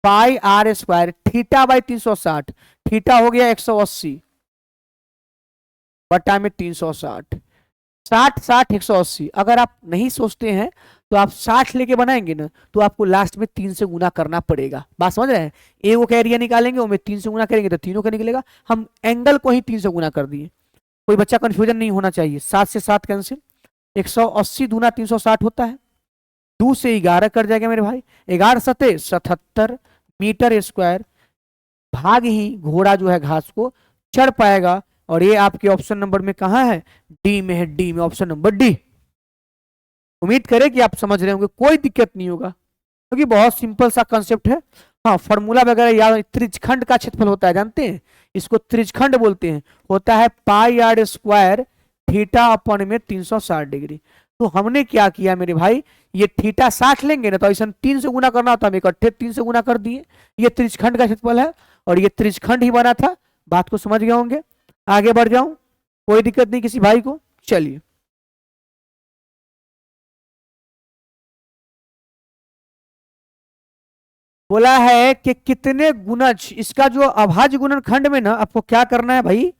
pi r square, theta by 360, theta हो गया 180 बटा में 360, 60 60 180। अगर आप नहीं सोचते हैं तो आप 60 लेके बनाएंगे ना तो आपको लास्ट में 3 से गुना करना पड़ेगा। बात समझ रहे हैं, एगो का एरिया निकालेंगे उसमें 3 से गुना करेंगे तो तीनों का निकलेगा। हम एंगल को ही 3 से गुना कर दिए, कोई बच्चा कंफ्यूजन नहीं होना चाहिए। 7 से 7 कैंसिल, 180 दूना 360 होता है, 2 से 11 कर जाएगा मेरे भाई, 11 सते 77 मीटर स्क्वायर। भाग ही घोड़ा जो है घास को चढ़ पाएगा। और ये आपके ऑप्शन नंबर में कहाँ है, डी में है, डी में ऑप्शन नंबर डी। उम्मीद करें कि आप समझ रहे होंगे, कोई दिक्कत नहीं होगा क्योंकि बहुत सिंपल सा कंसेप्ट है। हाँ फॉर्मूला वगैरह याद, त्रिज्यखंड का क्षेत्रफल होता है जानते हैं, इसको त्रिज्यखंड बोलते हैं, होता है पाई आर स्क्वायर थीटा अपन में 360 डिग्री। तो हमने क्या किया मेरे भाई, ये थीटा 60 लेंगे ना तो ऐसा 3 से गुना करना होता है, हम इकट्ठे 3 से गुना कर दिए। ये त्रिज्यखंड का क्षेत्रफल है और ये त्रिज्यखंड ही बना था। बात को समझ गए होंगे, आगे बढ़ जाऊं, कोई दिक्कत नहीं किसी भाई को। चलिए बोला है कि कितने गुणज, इसका जो अभाज्य गुणनखंड में ना आपको क्या करना है भाई,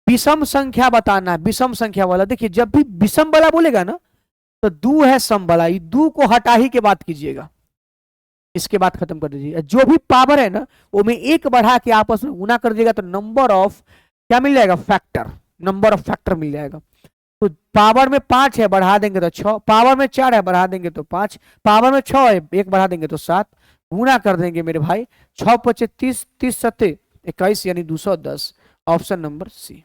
विषम संख्या बताना है, विषम संख्या वाला। देखिए जब भी विषम वाला बोलेगा ना तो दू है सम वाला, ये दू को हटा ही के बात कीजिएगा, इसके बाद खत्म कर दीजिए। जो भी पावर है ना वो में एक बढ़ा के आपस में गुना कर दिएगा तो नंबर ऑफ क्या मिल जाएगा, फैक्टर, नंबर ऑफ फैक्टर मिल जाएगा। तो पावर में 5 है बढ़ा देंगे तो 6, पावर में 4 है बढ़ा देंगे तो 5, पावर में 6 है एक बढ़ा देंगे तो 7, गुना कर देंगे मेरे भाई, 6 पचे 30, 30 सत्ते 21 यानी 210, ऑप्शन नंबर सी।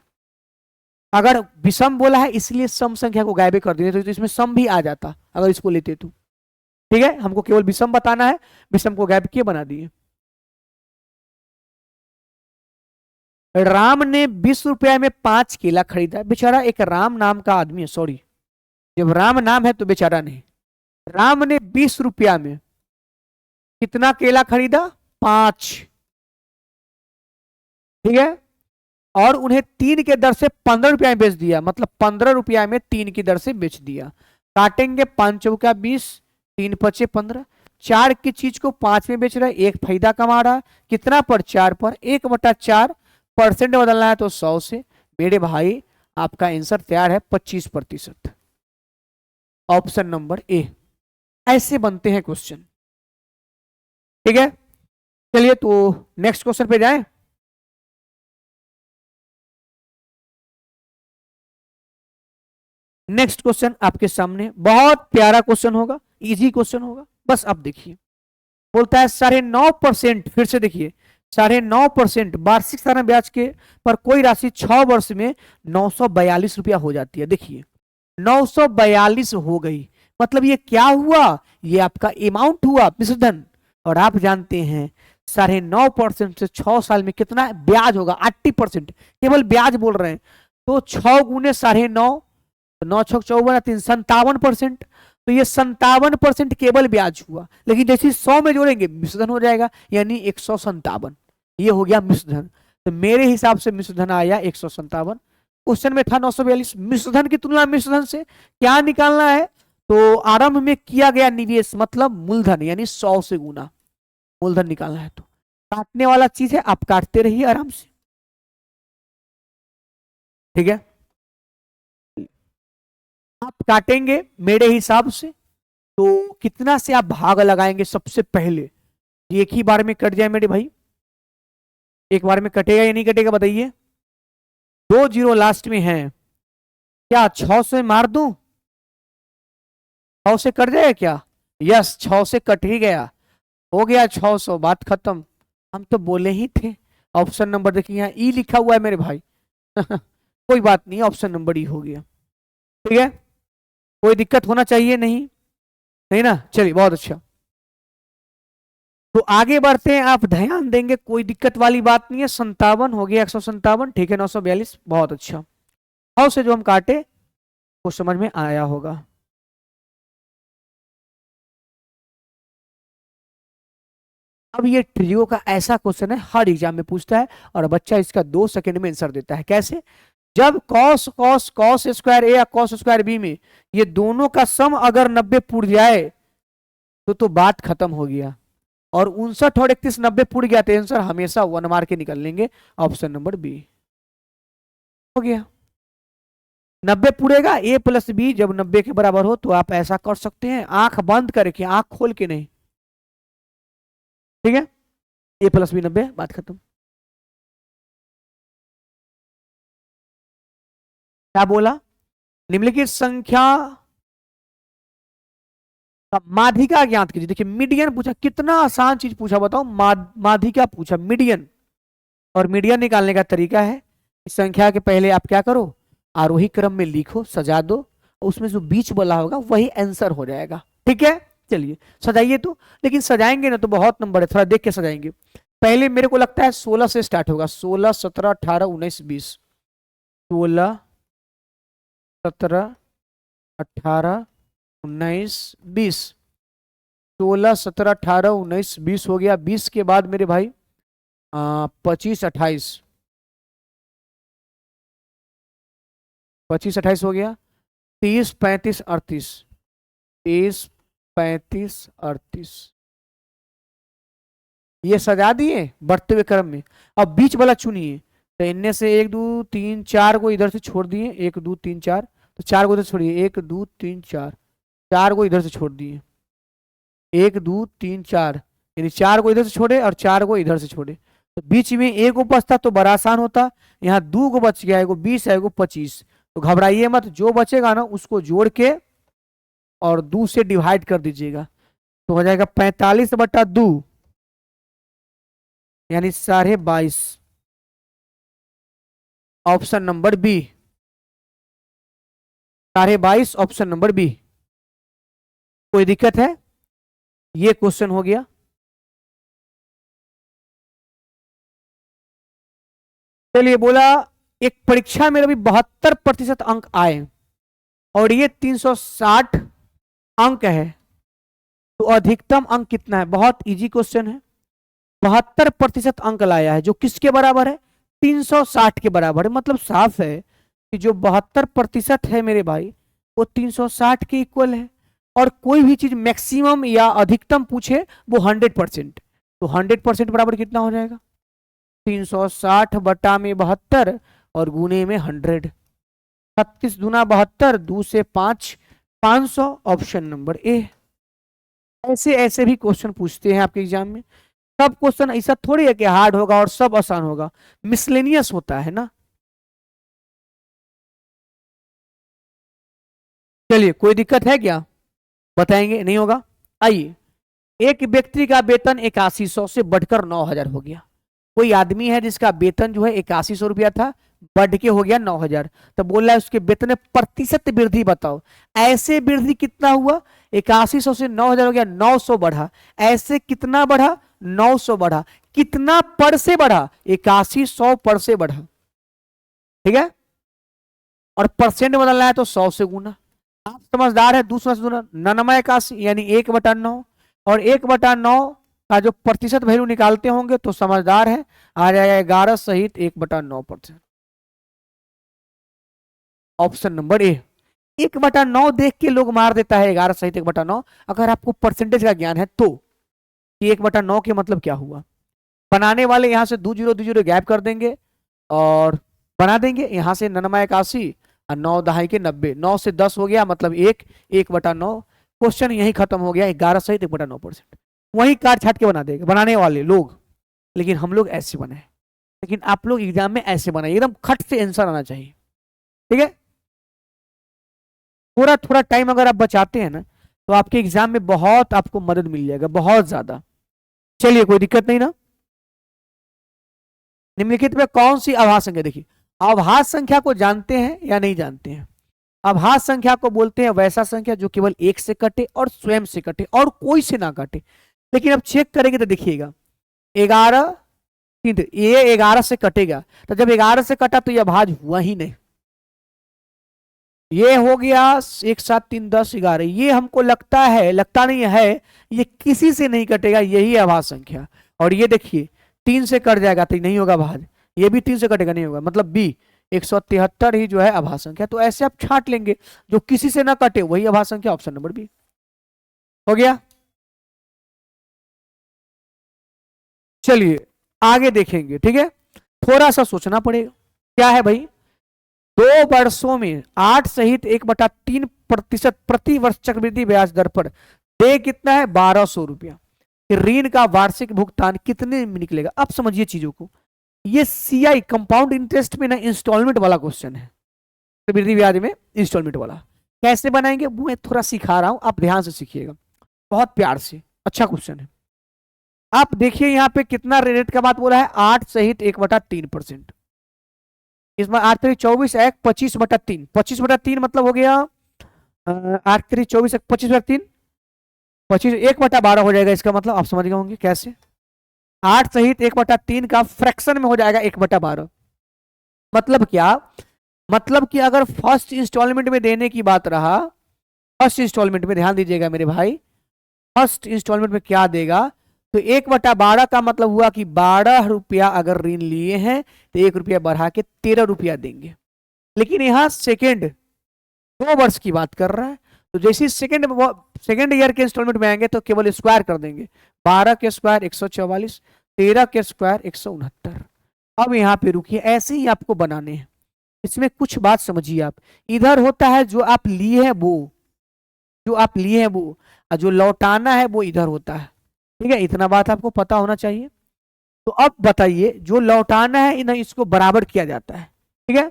अगर विषम बोला है इसलिए सम संख्या को गायबे कर दिए तो इसमें सम भी आ जाता अगर इसको लेते तो। ठीक है, हमको केवल विषम बताना है, विषम को गायब किए बना दिए। राम ने 20 रुपया में 5 केला खरीदा। बेचारा एक राम नाम का आदमी है, सॉरी जब राम नाम है तो बेचारा नहीं। राम ने 20 रुपया में कितना केला खरीदा, 5, ठीक है, और उन्हें 3 के दर से 15 रुपया में बेच दिया, मतलब 15 रुपया में 3 की दर से बेच दिया। काटेंगे 5 चौका 20, 3 पचे 15, 4 की चीज को 5 में बेच रहा है, एक फायदा कमा रहा है, कितना पर, 4 पर, 1/4 परसेंट बदलना है तो 100 से। मेरे भाई आपका आंसर तैयार है 25%, ऑप्शन नंबर ए। ऐसे बनते हैं क्वेश्चन, ठीक है। चलिए तो नेक्स्ट क्वेश्चन पे जाएं। नेक्स्ट क्वेश्चन आपके सामने बहुत प्यारा क्वेश्चन होगा, इजी क्वेश्चन होगा, बस आप देखिए। बोलता है 9.5%, फिर से देखिए 9.5% वार्षिक साधारण ब्याज के पर कोई राशि 6 वर्ष में 942 रुपया हो जाती है। देखिए 942 हो गई, मतलब ये क्या हुआ, ये आपका अमाउंट हुआ मिश्रधन। और आप जानते हैं 9.5% से 6 साल में कितना ब्याज होगा, 80%, केवल ब्याज बोल रहे हैं। तो 6 गुने 9.5, 9 6 54 3 57%। तो ये 57% केवल ब्याज हुआ, लेकिन जैसे 100 में जोड़ेंगे मिश्रधन हो जाएगा, यानी 157, ये हो गया मिश्रधन। तो मेरे हिसाब से मिश्रधन आया 157। क्वेश्चन में था 942, मिश्रधन की तुलना मिश्रधन से क्या निकालना है, तो आरंभ में किया गया निवेश मतलब मूलधन यानी 100 से गुना मूलधन निकालना है। तो काटने वाला चीज है, आप काटते रहिए आराम से, ठीक है। आप काटेंगे मेरे हिसाब से तो कितना से आप भाग लगाएंगे, सबसे पहले एक ही बार में कट जाए मेरे भाई, एक बार में कटेगा या नहीं कटेगा बताइए। 2 जीरो लास्ट में है, क्या 6 से मार दूं, 6 से कट जाएगा क्या? यस, 6 से कट ही गया, हो गया 600, बात खत्म। हम तो बोले ही थे। ऑप्शन नंबर देखिए यहाँ ई लिखा हुआ है मेरे भाई। कोई बात नहीं, ऑप्शन नंबर ई हो गया। ठीक है, कोई दिक्कत होना चाहिए नहीं, नहीं ना? चलिए बहुत अच्छा। तो आगे बढ़ते हैं, आप ध्यान देंगे, कोई दिक्कत वाली बात नहीं है। 57 हो गया, 157, ठीक है। 942, बहुत अच्छा। हाउ से जो हम काटे वो समझ में आया होगा। अब ये ट्रियो का ऐसा क्वेश्चन है, हर एग्जाम में पूछता है, और बच्चा इसका 2 सेकंड में आंसर देता है। कैसे? जब कॉस कॉस कॉस स्क्वायर ए या कॉस स्क्वायर बी में ये दोनों का सम अगर 90 पुर जाए तो बात खत्म हो गया। और 59 और 31 90 पुर गया तो आंसर हमेशा 1 मार के निकल लेंगे। ऑप्शन नंबर बी हो गया। 90 पूरेगा, ए प्लस बी जब 90 के बराबर हो तो आप ऐसा कर सकते हैं, आंख बंद करके, आंख खोल के नहीं। ठीक है, ए प्लस बी 90, बात खत्म। क्या बोला? निम्नलिखित संख्या का माध्यिका ज्ञात कीजिए। देखिए मीडियन पूछा, कितना आसान चीज पूछा बताओ। माध्यिका पूछा, मीडियन। और मीडियन निकालने का तरीका है, इस संख्या के पहले आप क्या करो, आरोही क्रम में लिखो, सजा दो, उसमें जो बीच बोला होगा वही आंसर हो जाएगा। ठीक है, चलिए सजाइए तो। लेकिन सजाएंगे ना तो बहुत नंबर है, थोड़ा देख के सजाएंगे। पहले मेरे को लगता है 16 से स्टार्ट होगा। 16 17 18 19 20। 16 17 18 19 20। 16 17 18 19 20 हो गया। 20 के बाद मेरे भाई 25 28। 25 28 हो गया। 30 35 38। 30 35 38। ये सजा दिए बढ़ते हुए क्रम में। अब बीच वाला चुनिए, तो इनमें से 1 2 3 4 को इधर से छोड़ दिए। 1 2 3 4, तो 4 को इधर छोड़िए। 1 2 3 4, 4 को इधर से छोड़ दिए। 1 2 3 4, यानी 4 को इधर से छोड़े और 4 को इधर से छोड़े, तो बीच में एक को बचता तो बड़ा आसान होता। यहाँ 2 को बच गया, एगो 20 है, एगो 25। तो घबराइए मत, जो बचेगा ना उसको जोड़ के और 2 से डिवाइड कर दीजिएगा, तो हो जाएगा 45/2, यानी 22.5। Option number B, 22.5, option number B. कोई दिक्कत है? ये क्वेश्चन हो गया। चलिए बोला, एक परीक्षा में अभी 72% अंक आए और ये 360 अंक है, तो अधिकतम अंक कितना है? बहुत इजी क्वेश्चन है। 72% अंक लाया है, जो किसके बराबर है? 360 के बराबर है। मतलब साफ है कि जो 72% है मेरे भाई, वो 360 के इक्वल है। और कोई भी चीज मैक्सिमम या अधिकतम पूछे वो 100%, तो 100% बराबर कितना हो जाएगा? 360 बटा में 72 और गुने में 100। 36 दूना 72, 2 से 5, 500। Option number A. ऐसे ऐसे भी क्वेश्चन पूछते हैं आपके एग्जाम में। सब क्वेश्चन ऐसा थोड़ी है कि हार्ड होगा और सब आसान होगा, मिसलेनियस होता है ना। चलिए कोई दिक्कत है क्या? बताएंगे, नहीं होगा। आइए, एक व्यक्ति का वेतन 8100 से बढ़कर 9000 हो गया। कोई आदमी है जिसका वेतन जो है 8100 रुपया था, बढ़ के हो गया 9000। तो बोल रहा है उसके वेतन में प्रतिशत वृद्धि बताओ। ऐसे वृद्धि कितना हुआ? 8100 से 9000 हो गया, 900 बढ़ा। ऐसे कितना बढ़ा? 900 बढ़ा। कितना पर से बढ़ा? 8100 पर से बढ़ा। ठीक है, और परसेंट बदलना है तो 100 से गुना। आप समझदार है, दूसरा से गुना, 9981 यानी 1/9। और 1/9 का जो प्रतिशत वैल्यू निकालते होंगे तो समझदार है, आ जाएगा 11 सहित 1/9%। Option number A. 1/9 देख के लोग मार देता है 11 सहित 1/9। अगर आपको परसेंटेज का ज्ञान है तो कि 1/9 के मतलब क्या हुआ, बनाने वाले यहां से 2 जीरो 2 जीरो गैप कर देंगे और बना देंगे यहां से 9981 और 9 दहाई के 90। 9 से 10 हो गया, मतलब 1/9। क्वेश्चन यही खत्म हो गया, 11 सहित 1/9%। वही काट छाट के बना देगा बनाने वाले लोग, लेकिन हम लोग ऐसे बनाए। लेकिन आप लोग एग्जाम में ऐसे बनाए, एकदम खट से आंसर आना चाहिए। ठीक है, थोड़ा थोड़ा टाइम अगर आप बचाते हैं ना तो आपके एग्जाम में बहुत आपको मदद मिल जाएगा, बहुत ज्यादा। चलिए कोई दिक्कत नहीं ना। निम्नलिखित में कौन सी आभास संख्या, देखिए आभास संख्या को जानते हैं या नहीं जानते हैं? आभास संख्या को बोलते हैं वैसा संख्या जो केवल एक से कटे और स्वयं से कटे और कोई से ना कटे। लेकिन अब चेक करेंगे तो देखिएगा 11 ये 11 से कटेगा, तो जब 11 से कटा तो यह भाज हुआ ही नहीं। ये हो गया 1 7 3 10 11, ये हमको लगता है, लगता नहीं है, ये किसी से नहीं कटेगा, यही आभास संख्या। और ये देखिए 3 से कट जाएगा तो नहीं होगा भाज, ये भी 3 से कटेगा नहीं होगा, मतलब बी 173 ही जो है आभास संख्या। तो ऐसे आप छांट लेंगे, जो किसी से ना कटे वही आभास संख्या, ऑप्शन नंबर बी हो गया। चलिए आगे देखेंगे, ठीक है, थोड़ा सा सोचना पड़ेगा। क्या है भाई, 2 वर्षों में 8 सहित 1/3% प्रति वर्ष चक्रवृद्धि ब्याज दर पर दे कितना है 1200 रुपया, ऋण का वार्षिक भुगतान कितने में निकलेगा? अब समझिए चीजों को, ये सीआई कंपाउंड इंटरेस्ट में ना इंस्टॉलमेंट वाला क्वेश्चन है, चक्रवृद्धि ब्याज में इंस्टॉलमेंट वाला। कैसे बनाएंगे वो मैं थोड़ा सिखा रहा हूं, आप ध्यान से सीखिएगा, बहुत प्यार से, अच्छा क्वेश्चन है। आप देखिए यहाँ पे कितना रेट का बात बोला है, 8 सहित 1/3%, इसमें 8 3 24 1 25/3, 25/3 मतलब हो गया 8 3 24 25/3, 25 1/12 हो जाएगा। इसका मतलब आप समझ गए होंगे कैसे, 8 सहित 1/3 का फ्रैक्शन में हो जाएगा 1/12। मतलब क्या, मतलब कि अगर फर्स्ट इंस्टॉलमेंट में देने की बात रहा, फर्स्ट इंस्टॉलमेंट में ध्यान दीजिएगा मेरे भाई, फर्स्ट इंस्टॉलमेंट में क्या देगा, तो 1/12 का मतलब हुआ कि 12 रुपया अगर ऋण लिए हैं तो 1 रुपया बढ़ा के 13 रुपया देंगे। लेकिन यहां सेकेंड 2 वर्ष की बात कर रहा है, तो जैसे सेकेंड ईयर के इंस्टॉलमेंट में आएंगे तो केवल स्क्वायर कर देंगे, 12 के स्क्वायर 144, 13 के स्क्वायर 169। अब यहाँ पे रुकिए, ऐसे ही आपको बनाने हैं, इसमें कुछ बात समझिए आप। इधर होता है जो आप लिए हैं वो, जो आप लिए हैं वो, और जो लौटाना है वो इधर होता है, ठीक है, इतना बात आपको पता होना चाहिए। तो अब बताइए, जो लौटाना है इन्हें इसको बराबर किया जाता है, ठीक है,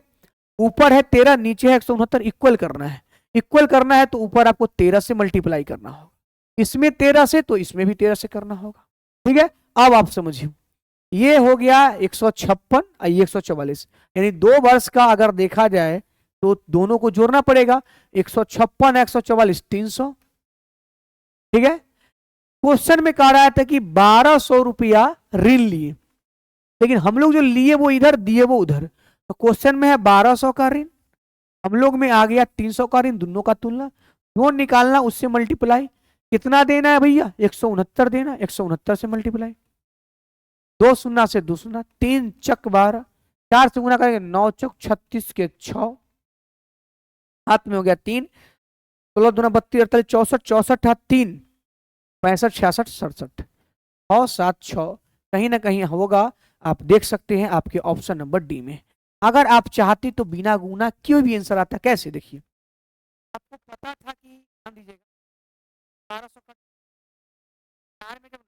ऊपर है 13 नीचे है 169, इक्वल करना है, इक्वल करना है तो ऊपर आपको 13 से मल्टीप्लाई करना होगा, इसमें 13 से तो इसमें भी 13 से करना होगा, ठीक है। अब आप समझिए, ये हो गया 156 और ये 144, यानी 2 वर्ष का अगर देखा जाए तो दोनों को जोड़ना पड़ेगा, 156 144 300, ठीक है। क्वेश्चन में कह रहा था कि 1200 रुपया ऋण लिए, लेकिन हम लोग जो लिए वो इधर, दिए वो उधर, तो क्वेश्चन में है 1200 का ऋण, हम लोग में आ गया 300 का ऋण, दोनों का तुलना, जो निकालना उससे मल्टीप्लाई, कितना देना है भैया 169 देना, 169 से मल्टीप्लाई, 2 शून्य से 2 शून्य, 3 चक 12, 4 से गुना करेंगे 9 चक 36 के 6, हाथ में हो गया 3, 16 दूना 32 48 64, 64 हाथ 3 65 66 67 और 7 6 कहीं ना कहीं होगा, आप देख सकते हैं आपके ऑप्शन नंबर डी में। अगर आप चाहते तो बिना गुना क्यों भी आंसर आता, कैसे देखिए, आपको पता था कि, ध्यान दीजिएगा 1200 का 4 में जब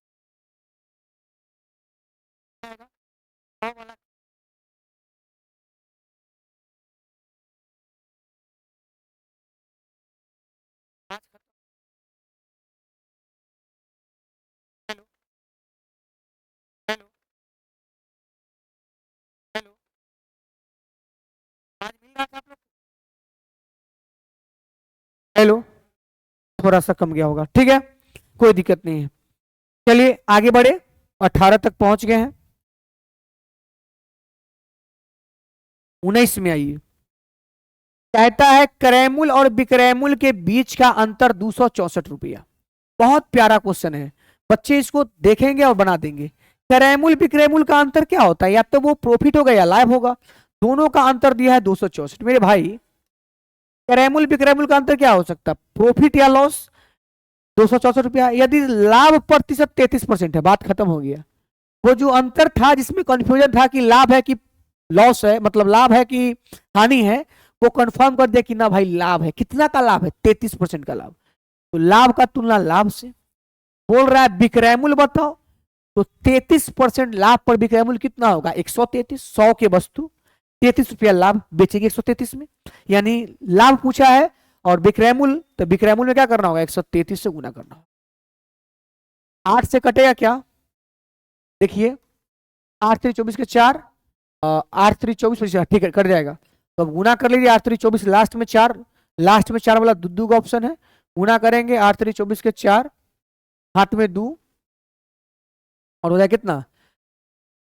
आएगा 100 वाला पाँच खत्म, हेलो हेलो हेलो, आज मिल रहा था आप लोग, हेलो, थोड़ा सा कम गया होगा, ठीक है, कोई दिक्कत नहीं है। चलिए आगे बढ़े, 18 तक पहुंच गए हैं, 19 में आइए। कहता है क्रयमूल्य और विक्रयमूल्य के बीच का अंतर 264 रुपया। बहुत प्यारा क्वेश्चन है, बच्चे इसको देखेंगे और बना देंगे। क्रयमूल्य विक्रयमूल्य का अंतर क्या होता है, या तो वो प्रॉफिट होगा या लाभ होगा, दोनों का अंतर दिया है 264। मेरे भाई क्रयमूल्य विक्रयमूल्य का अंतर क्या हो सकता है, प्रॉफिट या लॉस, 264 रुपया। यदि लाभ प्रतिशत 33% है, बात खत्म हो गया। वो जो अंतर था जिसमें कंफ्यूजन था कि लाभ है कि लॉस है, मतलब लाभ है कि हानि है, वो कंफर्म कर दिया कि ना भाई लाभ है। कितना का लाभ है, 33% का लाभ, तो लाभ का तुलना लाभ से। बोल रहा है विक्रयमूल्य बताओ, तो 33% लाभ पर विक्रयमूल्य कितना होगा 133, 100 के वस्तु 33 रुपया लाभ बेचेगी 133 में, यानी लाभ पूछा है और बिक्रैमुल, तो बिक्रैमुल में क्या करना होगा, 133 से गुना करना होगा। 8 से कटेगा क्या, देखिए 8 3 24 के 4, 8 3 24, ठीक है कट जाएगा। तो अब गुना कर लीजिए, 8 3 24, लास्ट में 4, लास्ट में 4 वाला दुद्दू का ऑप्शन है, गुना करेंगे 8 3 24 के 4, हाथ में 2 और हो जाए कितना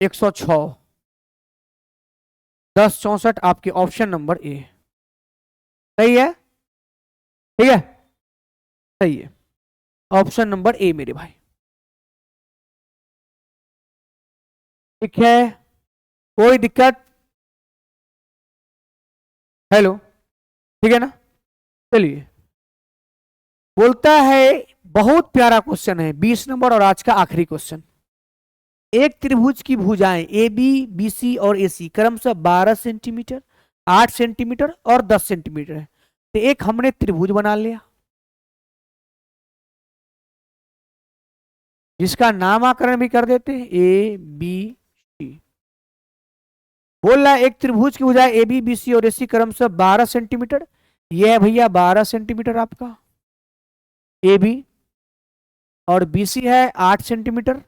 106, 10 64 आपके ऑप्शन नंबर ए सही है, ठीक है सही है, ऑप्शन नंबर ए मेरे भाई, ठीक है कोई दिक्कत, हेलो ठीक है ना। चलिए बोलता है बहुत प्यारा क्वेश्चन है 20 नंबर और आज का आखिरी क्वेश्चन। एक त्रिभुज की भुजाएं ए बी बी सी और ए सी क्रमशः 12 सेंटीमीटर 8 सेंटीमीटर और 10 सेंटीमीटर है, तो एक हमने त्रिभुज बना लिया जिसका नामकरण भी कर देते हैं ए बी सी। बोल रहा है एक त्रिभुज की भुजाएं ए बी बी सी और ए सी क्रमशः 12 सेंटीमीटर, यह है भैया 12 सेंटीमीटर आपका ए बी, और बी सी है 8 सेंटीमीटर,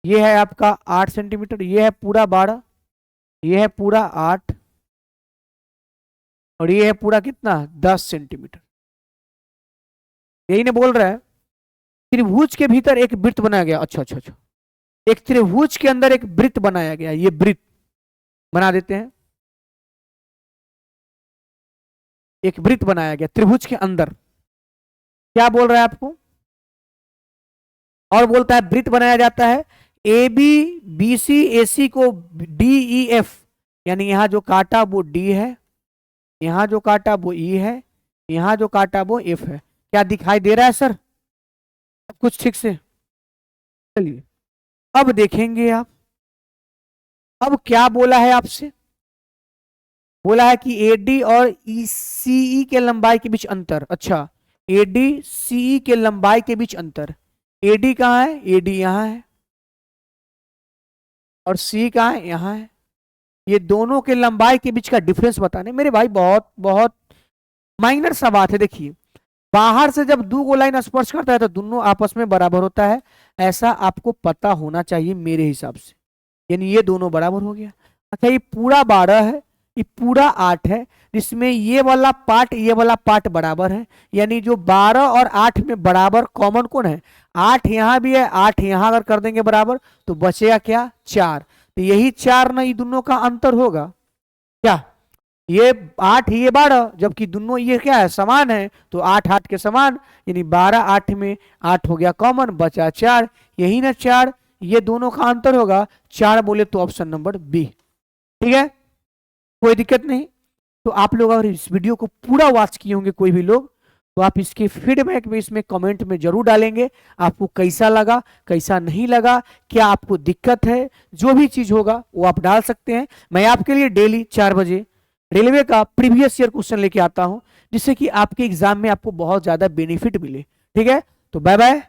ये है आपका 8 सेंटीमीटर, ये है पूरा 12, ये है पूरा 8 और ये है पूरा कितना 10 सेंटीमीटर। यही ने बोल रहा है त्रिभुज के भीतर एक वृत्त बनाया गया, अच्छा अच्छा अच्छा, एक त्रिभुज के अंदर एक वृत्त बनाया गया, ये वृत्त बना देते हैं, एक वृत्त बनाया गया त्रिभुज के अंदर, क्या बोल रहा है आपको, और बोलता है वृत्त बनाया जाता है ए बी बी सी ए सी को डी ई एफ, यानी यहां जो काटा वो डी है, यहां जो काटा वो ई है, यहां जो काटा वो एफ है। क्या दिखाई दे रहा है सर सब कुछ ठीक से। चलिए अब देखेंगे आप, अब क्या बोला है आपसे, बोला है कि एडी और सीई के लंबाई के बीच अंतर, अच्छा एडी सीई के लंबाई के बीच अंतर, एडी कहाँ है, एडी यहां है और सी कहाँ है यहां है, ये दोनों के लंबाई के बीच का डिफरेंस बताने, मेरे भाई बहुत बहुत माइनर सा बात है। देखिए बाहर से जब दो लाइन स्पर्श करता है तो दोनों आपस में बराबर होता है, ऐसा आपको पता होना चाहिए मेरे हिसाब से, यानी ये दोनों बराबर हो गया। अच्छा ये पूरा 12 है, ये पूरा 8 है, जिसमें ये वाला पार्ट बराबर है, यानी जो 12 और 8 में बराबर कॉमन कौन है, 8 यहां भी है, 8 यहां अगर कर देंगे बराबर तो बचेगा क्या 4, तो यही 4 ना ये दोनों का अंतर होगा क्या, ये 8 ये 12, जबकि दोनों ये क्या है समान है, तो 8 8 के समान, यानी 12 8 में 8 हो गया कॉमन, बचा 4, यही ना 4, ये दोनों का अंतर होगा 4, बोले तो ऑप्शन नंबर बी, ठीक है कोई दिक्कत नहीं। तो आप लोग अगर इस वीडियो को पूरा वॉच किए होंगे कोई भी लोग, तो आप इसके फीडबैक में इसमें कमेंट में जरूर डालेंगे आपको कैसा लगा कैसा नहीं लगा, क्या आपको दिक्कत है, जो भी चीज होगा वो आप डाल सकते हैं। मैं आपके लिए डेली 4 बजे रेलवे का प्रीवियस ईयर क्वेश्चन लेके आता हूं, जिससे कि आपके एग्जाम में आपको बहुत ज्यादा बेनिफिट मिले, ठीक है। तो बाय बाय।